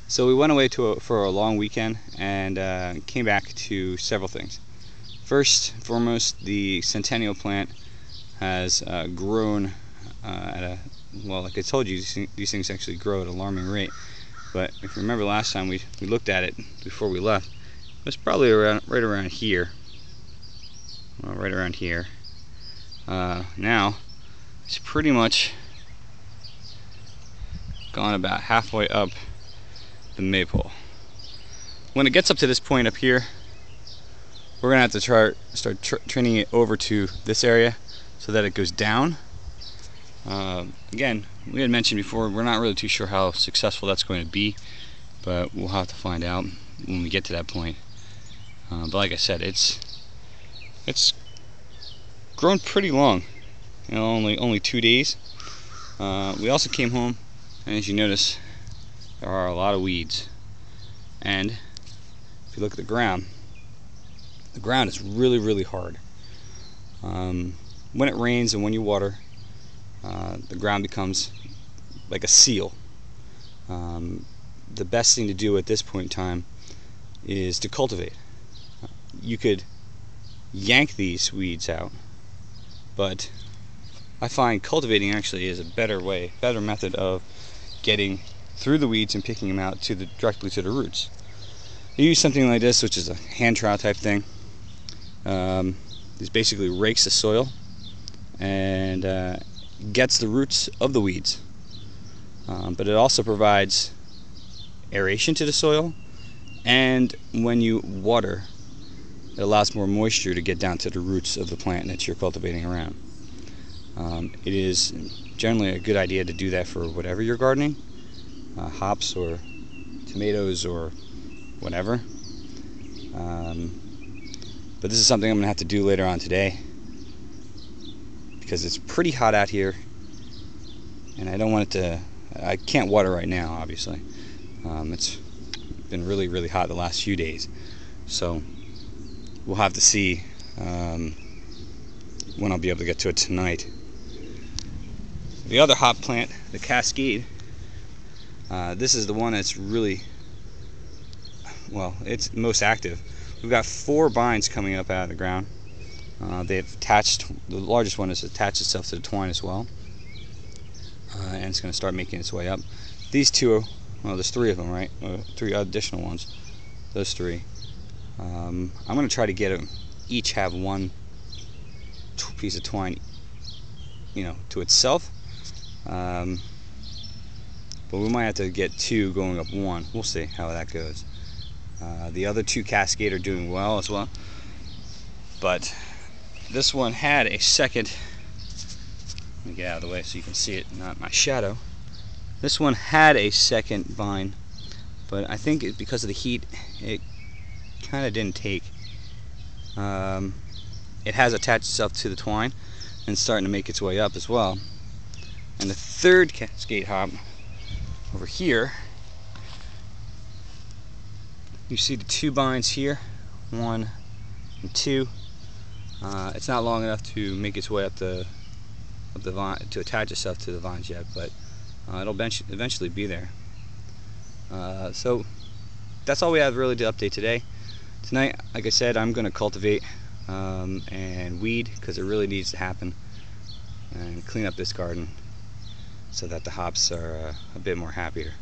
So we went away for a long weekend and came back to several things. First and foremost, the Centennial plant has grown at a, well, like I told you, these things actually grow at an alarming rate. But if you remember last time we looked at it before we left, it was probably right around here. Well, right around here. Now it's pretty much gone about halfway up the maypole. When it gets up to this point up here, we're gonna have to start training it over to this area so that it goes down. Again, we had mentioned before, we're not really too sure how successful that's going to be, but we'll have to find out when we get to that point. But like I said, it's grown pretty long. You know, only 2 days. We also came home, and as you notice, there are a lot of weeds. And if you look at the ground is really hard. When it rains and when you water, the ground becomes like a seal. The best thing to do at this point in time is to cultivate. You could yank these weeds out, but I find cultivating actually is a better method of getting through the weeds and picking them out directly to the roots. You use something like this, which is a hand trowel type thing. This basically rakes the soil and gets the roots of the weeds, but it also provides aeration to the soil, and when you water, it allows more moisture to get down to the roots of the plant that you're cultivating around. It is generally a good idea to do that for whatever you're gardening, hops or tomatoes or whatever. But this is something I'm going to have to do later on today because it's pretty hot out here and I don't want it to, I can't water right now obviously. It's been really hot the last few days, so we'll have to see when I'll be able to get to it tonight. The other hop plant, the Cascade, this is the one that's really, well, it's most active. We've got 4 vines coming up out of the ground. They've attached, the largest one has attached itself to the twine as well, and it's going to start making its way up. These 2, well, there's 3 of them, right? 3 additional ones. Those 3. I'm going to try to get them each have 1 piece of twine, you know, to itself. But we might have to get 2 going up 1. We'll see how that goes. The other 2 Cascade are doing well as well, but this one had a second. Let me get out of the way so you can see it, not my shadow. This one had a second vine, but I think because of the heat, it kind of didn't take. It has attached itself to the twine and starting to make its way up as well. And the 3rd Cascade hop over here, you see the 2 vines here, 1 and 2. It's not long enough to make its way up the vine to attach itself to the vines yet, but it'll eventually be there. So that's all we have really to update today. Tonight, like I said, I'm going to cultivate and weed because it really needs to happen, and clean up this garden so that the hops are a bit more happier.